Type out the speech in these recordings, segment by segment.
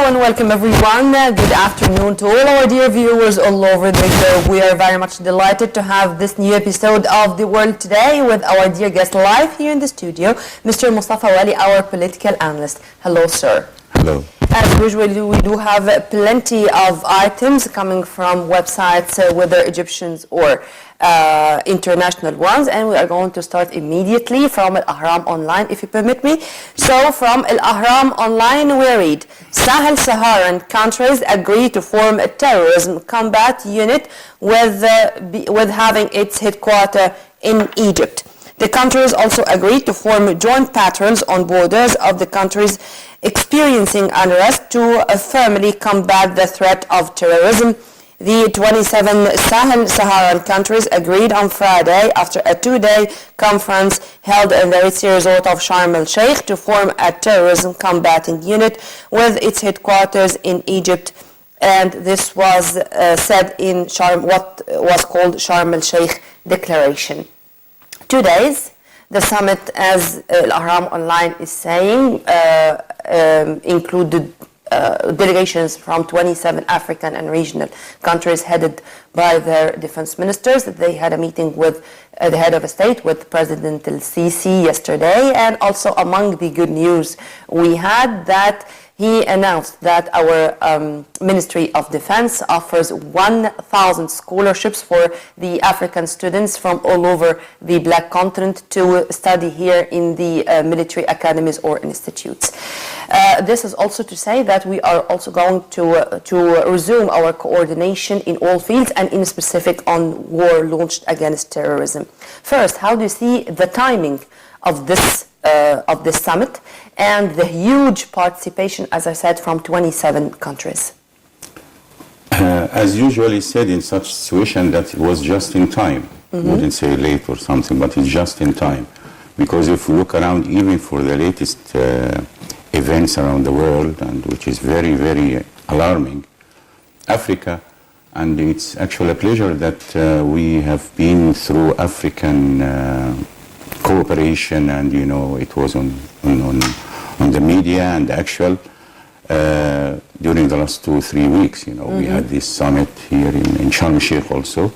and welcome everyone. Good afternoon to all our dear viewers all over the globe. We are very much delighted to have this new episode of The World Today with our dear guest live here in the studio, Mr. Mostafa Waly, our political analyst. Hello, sir. Hello. As usual, we do have plenty of items coming from websites, whether Egyptians or international ones, and we are going to start immediately from Al-Ahram Online, if you permit me. So from Al-Ahram Online we read, Sahel-Saharan countries agree to form a terrorism combat unit with having its headquarters in Egypt. The countries also agreed to form joint patrols on borders of the countries experiencing unrest to firmly combat the threat of terrorism. The 27 Sahel-Saharan countries agreed on Friday after a two-day conference held in the Ritzy resort of Sharm el-Sheikh to form a terrorism combating unit with its headquarters in Egypt. And this was said in what was called Sharm el-Sheikh Declaration. 2 days, the summit, as Al-Ahram Online is saying, included delegations from 27 African and regional countries headed by their defense ministers. They had a meeting with the head of state, with President El-Sisi yesterday, and also among the good news we had that he announced that our Ministry of Defense offers 1,000 scholarships for the African students from all over the Black Continent to study here in the military academies or institutes. This is also to say that we are also going to resume our coordination in all fields and in specific on war launched against terrorism. First, how do you see the timing of this summit and the huge participation, as I said, from 27 countries? As usually said in such situation, that it was just in time. Wouldn't say late or something, but it's just in time. Because if we look around, even for the latest events around the world, and which is very, very alarming, Africa, and it's actually a pleasure that we have been through African cooperation, and you know it was on the media and actual during the last 2 or 3 weeks. You know, we had this summit here in Sharm el-Sheikh also,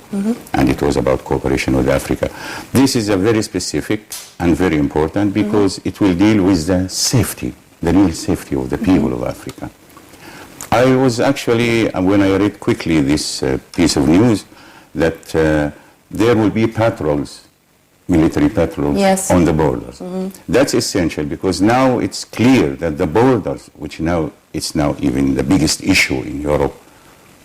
and it was about cooperation with Africa. This is a very specific and very important because it will deal with the safety, the real safety of the people of Africa. I was actually, when I read quickly this piece of news, that there will be patrols, military patrols, yes, on the borders. That's essential because now it's clear that the borders, which now it's now even the biggest issue in Europe,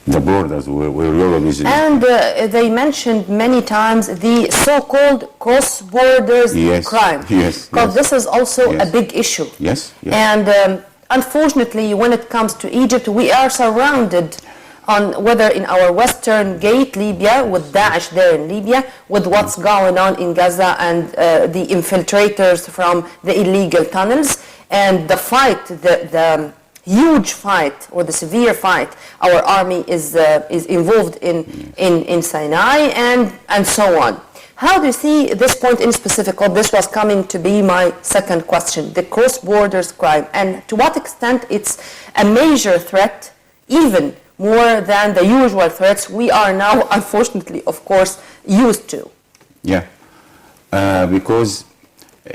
the borders where Europe is. And they mentioned many times the so-called cross-borders crime. Yes, because this is also a big issue. Yes. And unfortunately, when it comes to Egypt, we are surrounded on whether in our western gate, Libya, with Daesh there in Libya, with what's going on in Gaza and the infiltrators from the illegal tunnels, and the fight, the huge fight or the severe fight our army is involved in Sinai and so on. How do you see this point in specific? Well, this was coming to be my second question, the cross-borders crime, and to what extent it's a major threat, even more than the usual threats we are now, unfortunately, of course, used to. Yeah, because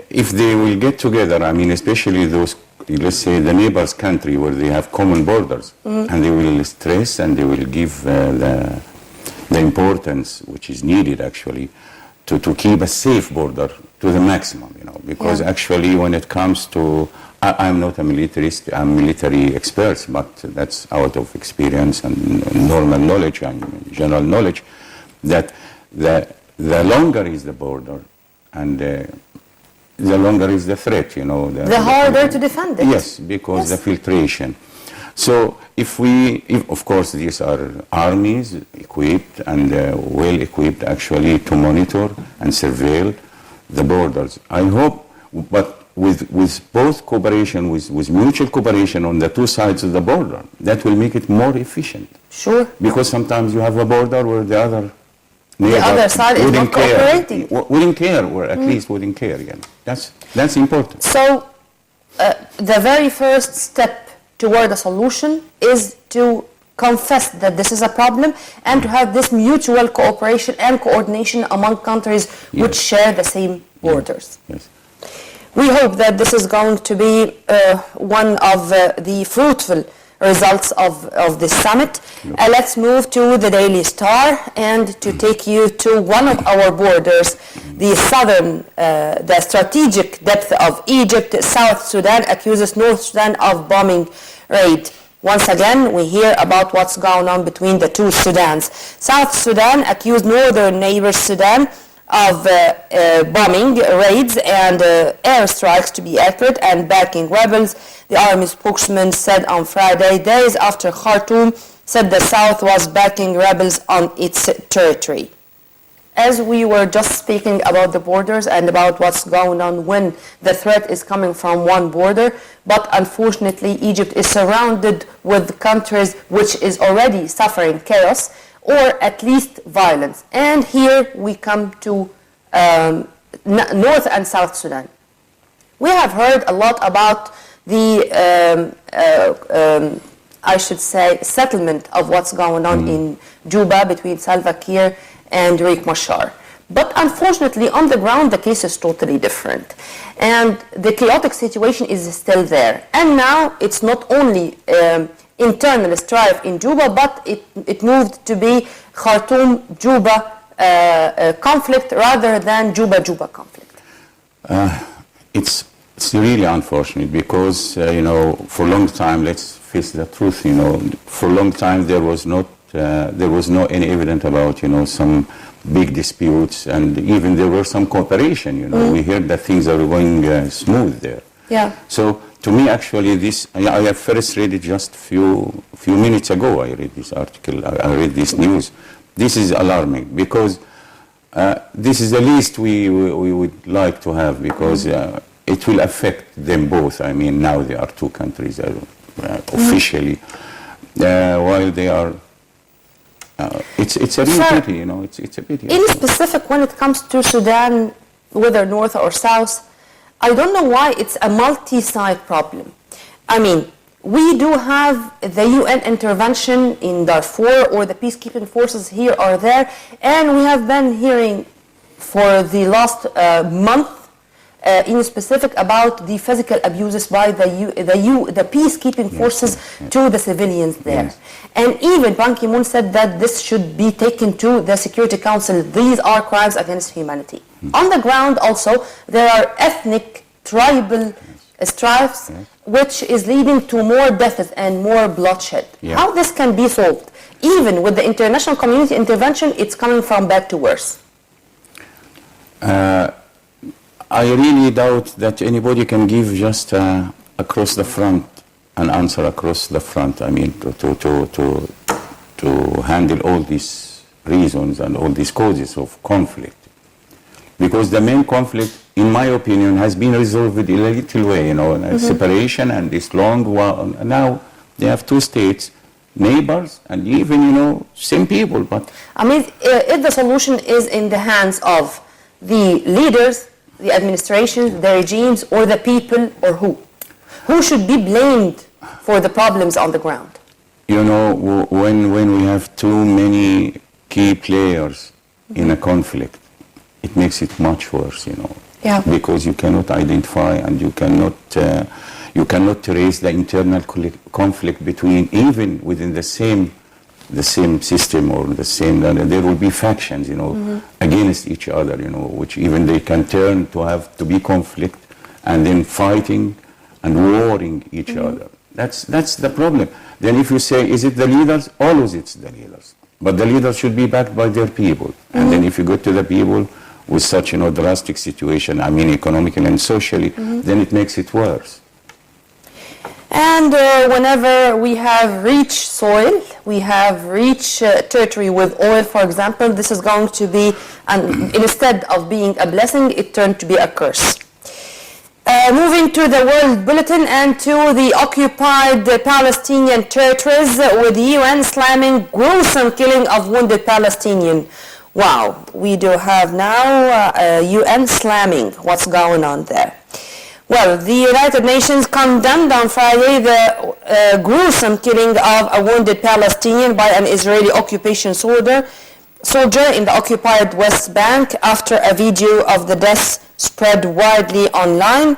if they will get together, I mean, especially those, let's say, the neighbors' country where they have common borders, and they will stress and they will give the importance which is needed, actually, to keep a safe border to the maximum, you know, because actually when it comes to, I'm not a militarist, I'm military expert, but that's out of experience and normal knowledge and general knowledge, that the longer is the border and the longer is the threat, you know. The harder to defend it. Yes, because the filtration. So if of course these are armies equipped and well equipped actually to monitor and surveil the borders. I hope, but with both cooperation, with mutual cooperation on the two sides of the border, that will make it more efficient. Sure. Because sometimes you have a border where the other side is not cooperating. Wouldn't care, or at least wouldn't care again. That's important. So the very first step toward a solution is to confess that this is a problem and to have this mutual cooperation and coordination among countries which share the same borders. Yes. We hope that this is going to be one of the fruitful results of this summit. Let's move to the Daily Star and to take you to one of our borders, the strategic depth of Egypt. South Sudan accuses North Sudan of bombing raid. Once again, we hear about what's going on between the two Sudans. South Sudan accused northern neighbor Sudan of bombing raids and airstrikes, to be accurate, and backing rebels. The army spokesman said on Friday, days after Khartoum said the South was backing rebels on its territory. As we were just speaking about the borders and about what's going on when the threat is coming from one border, but unfortunately Egypt is surrounded with countries which is already suffering chaos or at least violence. And here we come to North and South Sudan. We have heard a lot about the, I should say, settlement of what's going on in Juba between Salva Kiir and Riek Machar. But unfortunately, on the ground, the case is totally different. And the chaotic situation is still there. And now it's not only internal strife in Juba, but it moved to be Khartoum-Juba conflict rather than Juba-Juba conflict. It's really unfortunate because, for a long time, let's face the truth, for a long time there was no any evidence about, some big disputes, and even there were some cooperation, We heard that things are going smooth there. Yeah. So to me, actually, I have first read it just few minutes ago. I read this article, I read this news. This is alarming because this is the least we would like to have because it will affect them both. I mean, now they are two countries officially, while they are. It's a real pity, it's a pity. In specific, when it comes to Sudan, whether north or south, I don't know why it's a multi-side problem. I mean, we do have the UN intervention in Darfur or the peacekeeping forces here or there, and we have been hearing for the last month in specific about the physical abuses by the peacekeeping forces to the civilians there. Yes. And even Ban Ki-moon said that this should be taken to the Security Council. These are crimes against humanity. On the ground also, there are ethnic, tribal strifes, which is leading to more deaths and more bloodshed. How this can be solved? Even with the international community intervention, it's coming from bad to worse. I really doubt that anybody can give just across the front an answer across the front. I mean, to handle all these reasons and all these causes of conflict. Because the main conflict, in my opinion, has been resolved in a little way, separation and this long war. Now they have two states, neighbors, and even, same people. But I mean, if the solution is in the hands of the leaders, the administrations, the regimes, or the people, or who? Who should be blamed for the problems on the ground? When we have too many key players in a conflict, it makes it much worse, Yeah. Because you cannot identify and you cannot trace the internal conflict between, even within the same system or the same, there will be factions, against each other, which even they can turn to be conflict and then fighting and warring each other. That's the problem. Then if you say, is it the leaders? Always it's the leaders. But the leaders should be backed by their people. And then if you go to the people with such, drastic situation, I mean, economically and socially, then it makes it worse. And whenever we have reached soil, we have reached territory with oil, for example, this is going to be, instead of being a blessing, it turned to be a curse. Moving to the World Bulletin and to the occupied Palestinian territories, with the UN slamming gruesome killing of wounded Palestinian. Wow, we do have now UN slamming what's going on there. Well, the United Nations condemned on Friday the gruesome killing of a wounded Palestinian by an Israeli occupation soldier in the occupied West Bank after a video of the death spread widely online.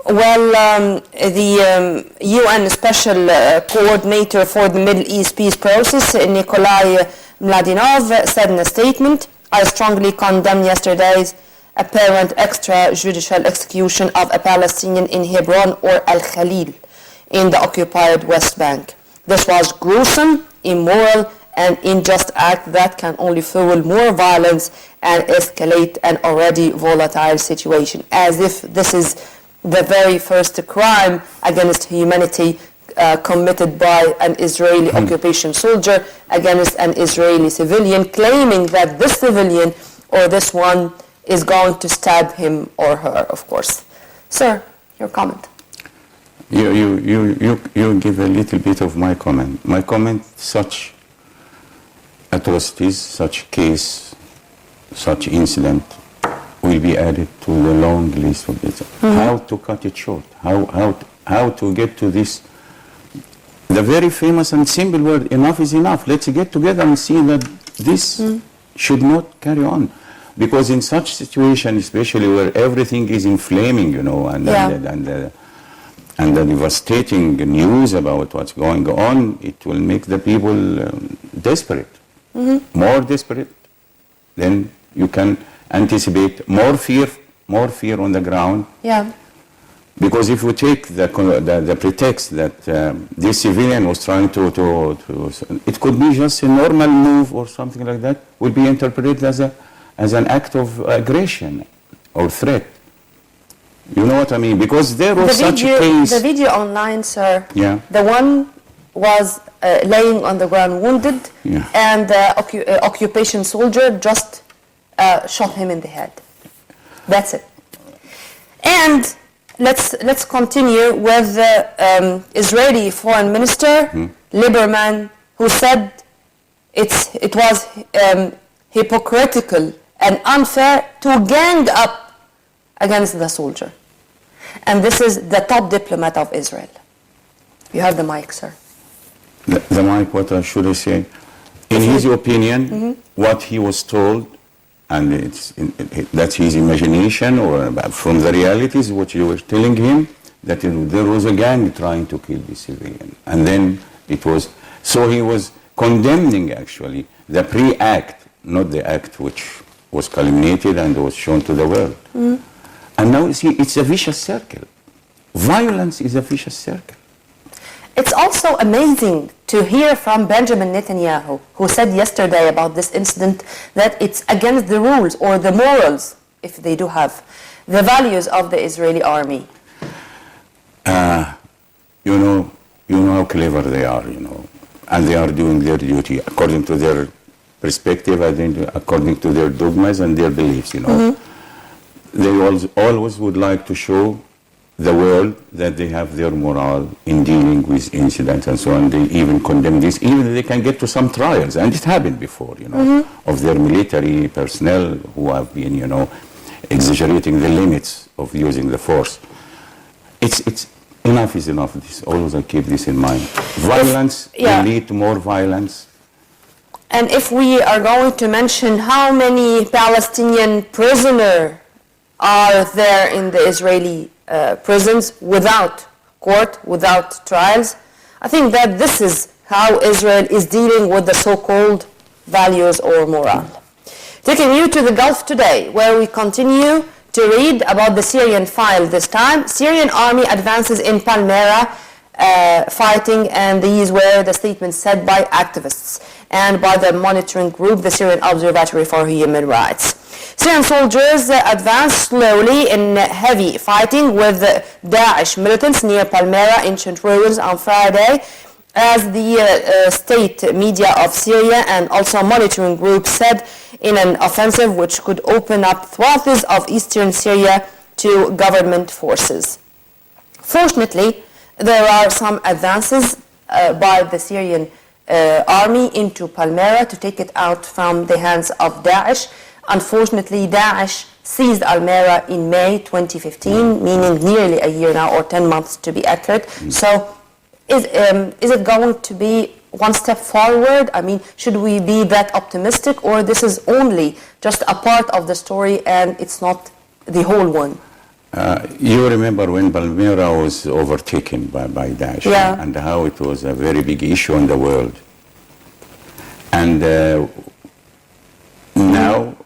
Well, the UN Special Coordinator for the Middle East Peace Process, Nikolai Mladinov, said in a statement, "I strongly condemn yesterday's apparent extrajudicial execution of a Palestinian in Hebron or Al-Khalil in the occupied West Bank. This was gruesome, immoral, and unjust act that can only fuel more violence and escalate an already volatile situation." As if this is the very first crime against humanity committed by an Israeli occupation soldier against an Israeli civilian, claiming that this civilian or this one is going to stab him or her, of course. Sir, your comment. You give a little bit of my comment. My comment, such atrocities, such case, such incident will be added to the long list of it. How to cut it short, how to get to this, the very famous and simple word, enough is enough. Let's get together and see that this should not carry on. Because in such situation, especially where everything is inflaming, you know, and the devastating news about what's going on, it will make the people desperate, more desperate. Then you can anticipate more fear on the ground. Yeah. Because if we take the pretext that this civilian was trying to, it could be just a normal move or something like that, will be interpreted as an act of aggression or threat. You know what I mean? Because there was such a case. The video online, sir. Yeah. The one was laying on the ground wounded, and the occupation soldier just shot him in the head. That's it. And let's continue with the Israeli Foreign Minister Lieberman, who said it was hypocritical and unfair to gang up against the soldier. And this is the top diplomat of Israel. You have the mic, sir. The mic, what should I say? In his opinion, what he was told, and that's his imagination, or from the realities, what you were telling him, that there was a gang trying to kill the civilian. And then it was, so he was condemning actually the pre-act, not the act which was culminated and was shown to the world. And now you see, it's a vicious circle. Violence is a vicious circle. It's also amazing to hear from Benjamin Netanyahu, who said yesterday about this incident that it's against the rules or the morals, if they do have, the values of the Israeli army. You know how clever they are, you know, and they are doing their duty according to their perspective, according to their dogmas and their beliefs, you know. They always would like to show the world that they have their morale in dealing with incidents and so on. They even condemn this, even they can get to some trials, and it happened before, you know, of their military personnel who have been, you know, exaggerating the limits of using the force. It's enough is enough. This always I keep this in mind. Violence will lead to more violence. And if we are going to mention how many Palestinian prisoners are there in the Israeli prisons without court, without trials, I think that this is how Israel is dealing with the so-called values or morale. Taking you to the Gulf today, where we continue to read about the Syrian file this time. Syrian army advances in Palmyra fighting, and these were the statements said by activists and by the monitoring group, the Syrian Observatory for Human Rights. Syrian soldiers advanced slowly in heavy fighting with Daesh militants near Palmyra ancient ruins on Friday, as the state media of Syria and also monitoring group said, in an offensive which could open up swaths of eastern Syria to government forces. Fortunately, there are some advances by the Syrian army into Palmyra to take it out from the hands of Daesh. Unfortunately, Daesh seized Almera in May 2015, meaning nearly a year now, or 10 months to be accurate. So is it going to be one step forward? I mean, should we be that optimistic, or this is only just a part of the story and it's not the whole one? You remember when Palmyra was overtaken by Daesh, yeah, and how it was a very big issue in the world. And now,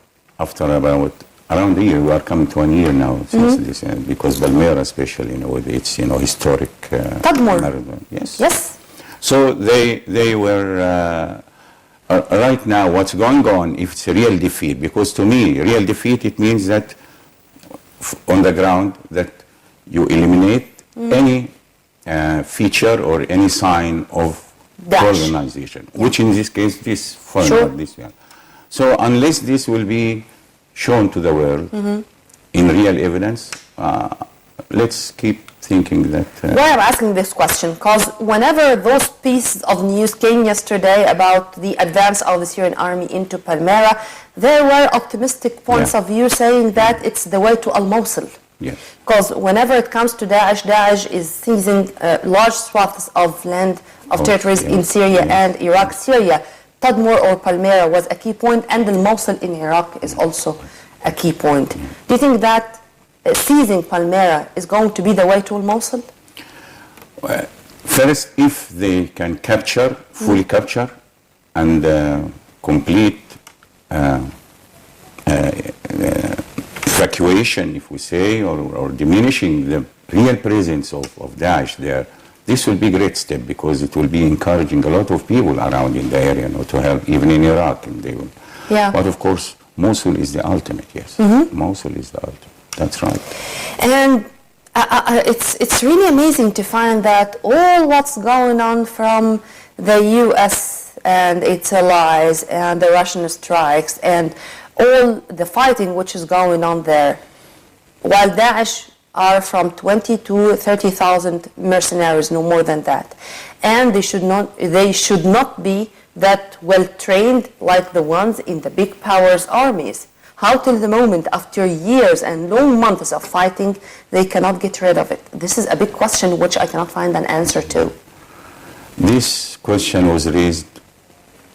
after around a year, we are coming to 1 year now since this, because Palmyra, especially, with its historic marathon. Yes. So they were right now. What's going on? If it's a real defeat, because to me, real defeat, it means that on the ground that you eliminate any feature or any sign of colonization, which in this case, this foreigner, this one. So unless this will be shown to the world in real evidence, let's keep thinking that... Why I'm asking this question, because whenever those pieces of news came yesterday about the advance of the Syrian army into Palmyra, there were optimistic points of view saying that it's the way to Al-Mosul. Because whenever it comes to Daesh is seizing large swaths of land, of territories in Syria and Iraq. Syria, Tadmor or Palmyra was a key point, and Al-Mosul in Iraq is also a key point. Do you think that seizing Palmyra is going to be the way to Al-Mosul? First, if they can capture, fully capture, and complete evacuation, if we say, or diminishing the real presence of Daesh there, this will be a great step, because it will be encouraging a lot of people around in the area, to help, even in Iraq. And they will. But of course, Mosul is the ultimate, yes. Mosul is the ultimate. That's right. And it's really amazing to find that all what's going on from the U.S. and its allies and the Russian strikes and all the fighting which is going on there, while Daesh are from 20 to 30,000 mercenaries, no more than that, and they should not be that well trained like the ones in the big powers' armies. How till the moment, after years and long months of fighting, they cannot get rid of it? This is a big question which I cannot find an answer to. This question was raised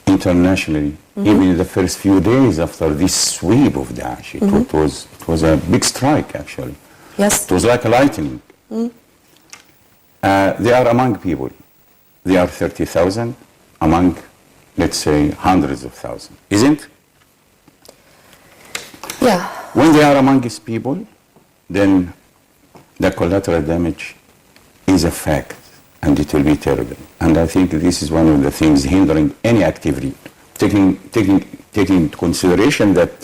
internationally, even in the first few days after this sweep of Daesh. It was a big strike, actually. Yes. It was like a lightning. They are among people. They are 30,000 among, let's say, hundreds of thousands. Isn't? Yeah. When they are among these people, then the collateral damage is a fact, and it will be terrible. And I think this is one of the things hindering any activity, taking into consideration that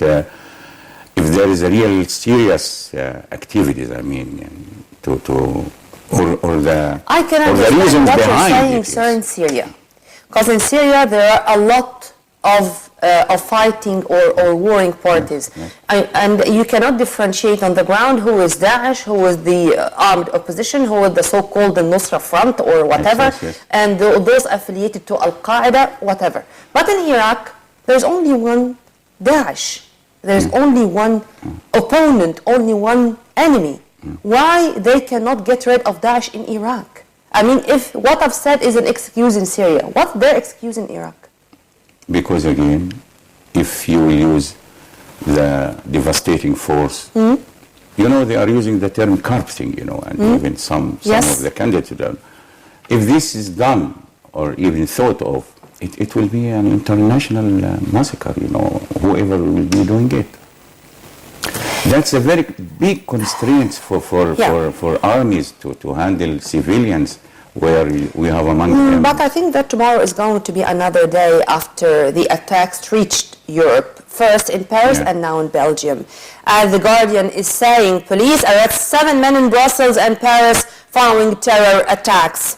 if there is a real serious activities, I mean, or the I can understand what you're saying, sir, in Syria, because in Syria there are a lot of fighting or warring parties, and you cannot differentiate on the ground who is Daesh, who is the armed opposition, who is the so-called Nusra Front or whatever, and those affiliated to Al-Qaeda, whatever. But in Iraq, there's only one Daesh. There's only one opponent, only one enemy. Why they cannot get rid of Daesh in Iraq? I mean, if what I've said is an excuse in Syria, what's their excuse in Iraq? Because again, if you will use the devastating force, they are using the term carpeting, and even some of the candidates. If this is done or even thought of, it will be an international massacre, whoever will be doing it. That's a very big constraint for armies to handle civilians, where we have among them. But I think that tomorrow is going to be another day after the attacks reached Europe, first in Paris and now in Belgium. As The Guardian is saying, police arrest 7 men in Brussels and Paris following terror attacks.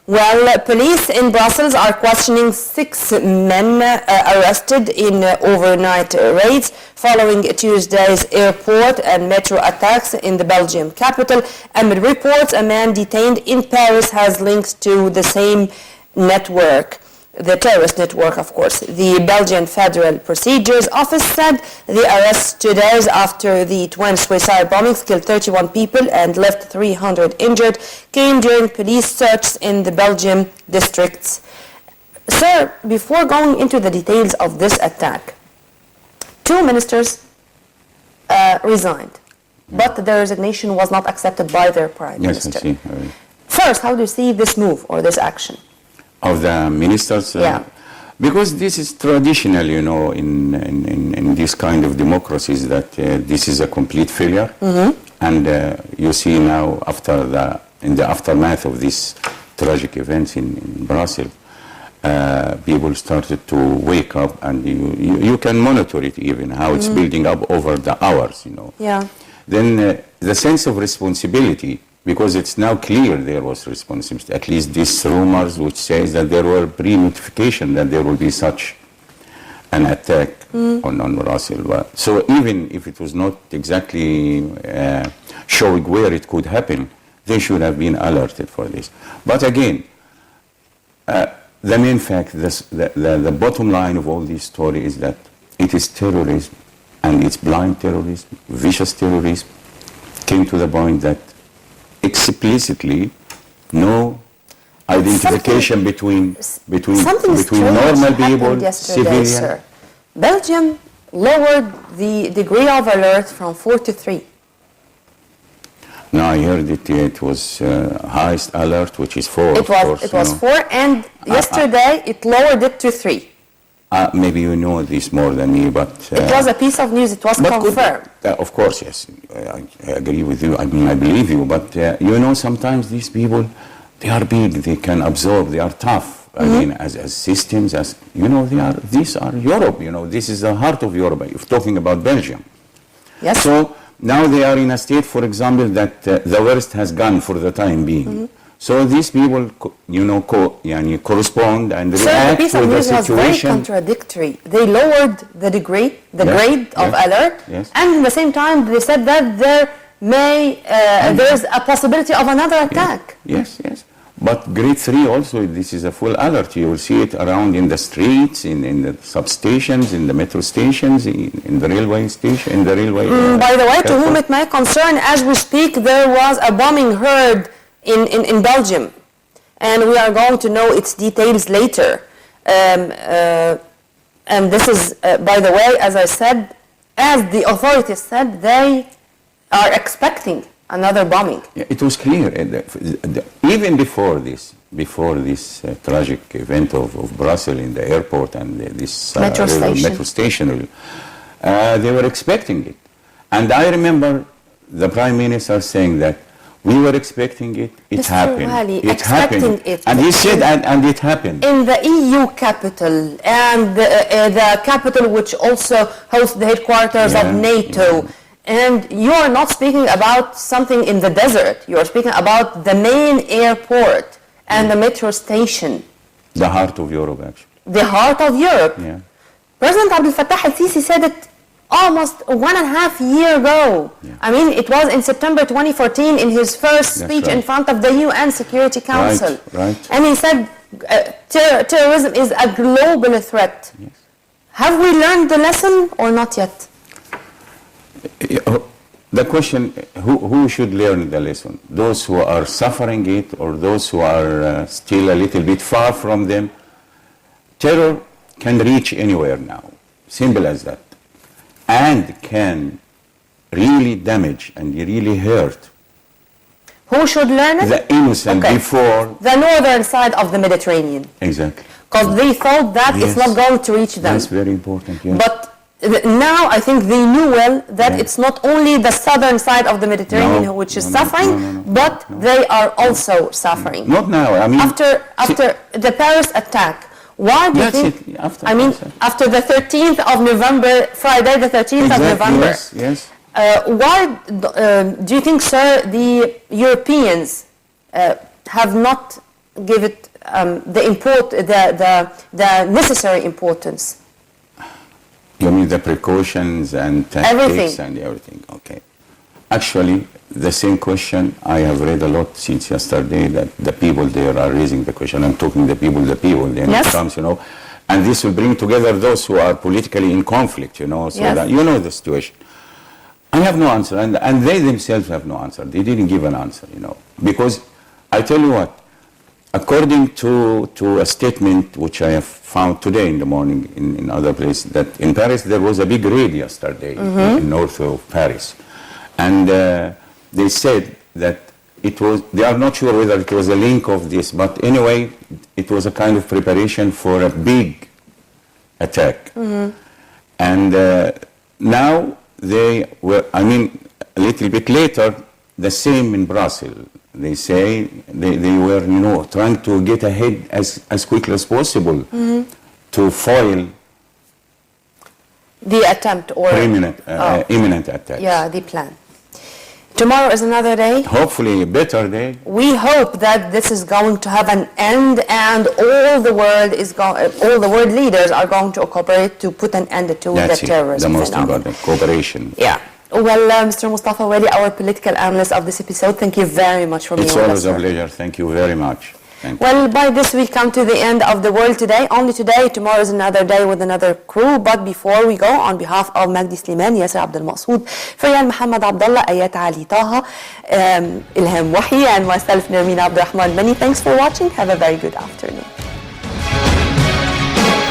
Well, police in Brussels are questioning 6 men arrested in overnight raids following Tuesday's airport and metro attacks in the Belgian capital. Amid reports, a man detained in Paris has links to the same network. the terrorist network, of course. The Belgian Federal Procedures Office said the arrest 2 days after the twin suicide bombings killed 31 people and left 300 injured came during police searches in the Belgian districts. Sir, before going into the details of this attack, 2 ministers resigned, but their resignation was not accepted by their prime minister. Yes, I see. First, how do you see this move or this action? Of the ministers? Yeah. Because this is traditional, you know, in this kind of democracies that this is a complete failure. And you see now, in the aftermath of these tragic events in Brussels, people started to wake up, and you can monitor it even, how it's building up over the hours, you know. Yeah. Then the sense of responsibility, because it's now clear there was responsibility, at least these rumors which says that there were pre-notification that there will be such an attack on Brussels. So even if it was not exactly showing where it could happen, they should have been alerted for this. But again, the main fact, the bottom line of all this story is that it is terrorism, and it's blind terrorism, vicious terrorism, came to the point that explicitly no identification between normal people, civilians. Sir. Belgium lowered the degree of alert from 4 to 3. No, I heard it was highest alert, which is 4. It was 4, and yesterday it lowered it to 3. Maybe you know this more than me, but... it was a piece of news, it was confirmed. Of course, yes, I agree with you, I mean, I believe you, but you know, sometimes these people, they are big, they can absorb, they are tough. I mean, as systems, as, you know, these are Europe, you know, this is the heart of Europe, if talking about Belgium. Yes. So now they are in a state, for example, that the worst has gone for the time being. So these people, you know, correspond and react to the situation. So the piece of news was very contradictory. They lowered the grade of alert, and at the same time they said that there's a possibility of another attack. Yes. But grade 3 also, this is a full alert. You will see it around in the streets, in the substations, in the metro stations, in the railway station, by the way, to whom it may concern, as we speak, there was a bombing heard in Belgium, and we are going to know its details later. And this is, by the way, as I said, as the authorities said, they are expecting another bombing. Yeah, it was clear, even before this tragic event of Brussels in the airport and this metro station, they were expecting it. And I remember the Prime Minister saying that we were expecting it, it happened. Waly, it happened. And he said, and it happened. In the EU capital, and the capital which also hosts the headquarters of NATO, and you are not speaking about something in the desert, you are speaking about the main airport and the metro station. The heart of Europe, actually. The heart of Europe. Yeah. President Abdel Fattah al-Sisi said it almost 1.5 years ago. Yeah. I mean, it was in September 2014 in his first speech in front of the UN Security Council. Right. And he said terrorism is a global threat. Yes. Have we learned the lesson or not yet? The question, who should learn the lesson? Those who are suffering it, or those who are still a little bit far from them? Terror can reach anywhere now, simple as that, and can really damage and really hurt. Who should learn it? The innocent before... The northern side of the Mediterranean. Exactly. Because they thought that it's not going to reach them. That's very important, yes. But now I think they knew well that it's not only the southern side of the Mediterranean which is suffering, but they are also suffering. Not now, I mean... After the Paris attack, why do you think... after the 13th of November, Friday the 13th of November. Yes. Why do you think, sir, the Europeans have not given it the necessary importance? You mean the precautions and tactics and everything? Okay. actually, the same question I have read a lot since yesterday, that the people there are raising the question. I'm talking the people, then yes. it comes, and this will bring together those who are politically in conflict, so yes. that the situation. I have no answer, and they themselves have no answer. They didn't give an answer, because I tell you what, according to a statement which I have found today in the morning in other places, that in Paris there was a big raid yesterday in north of Paris, and they said that they are not sure whether it was a link of this, but anyway, it was a kind of preparation for a big attack. And now they were, a little bit later, the same in Brussels. They say they were, trying to get ahead as quickly as possible to foil the attempt or imminent attack. Yeah, the plan. Tomorrow is another day. Hopefully a better day. We hope that this is going to have an end, and all the world leaders are going to cooperate to put an end to the terrorism. The most important, cooperation. Yeah. Well, Mr. Mostafa Waly, our political analyst of this episode, thank you very much for being with us. It's always a pleasure. Thank you very much. Well, by this we come to the end of the world today. Only today. Tomorrow is another day with another crew. But before we go, on behalf of Magdi Sliman, Yasser Abdel Masoud, Fayal Muhammad Abdullah, Ayat Ali Taha, Ilham Wahi, and myself, Nermina Abdurrahman, many thanks for watching. Have a very good afternoon.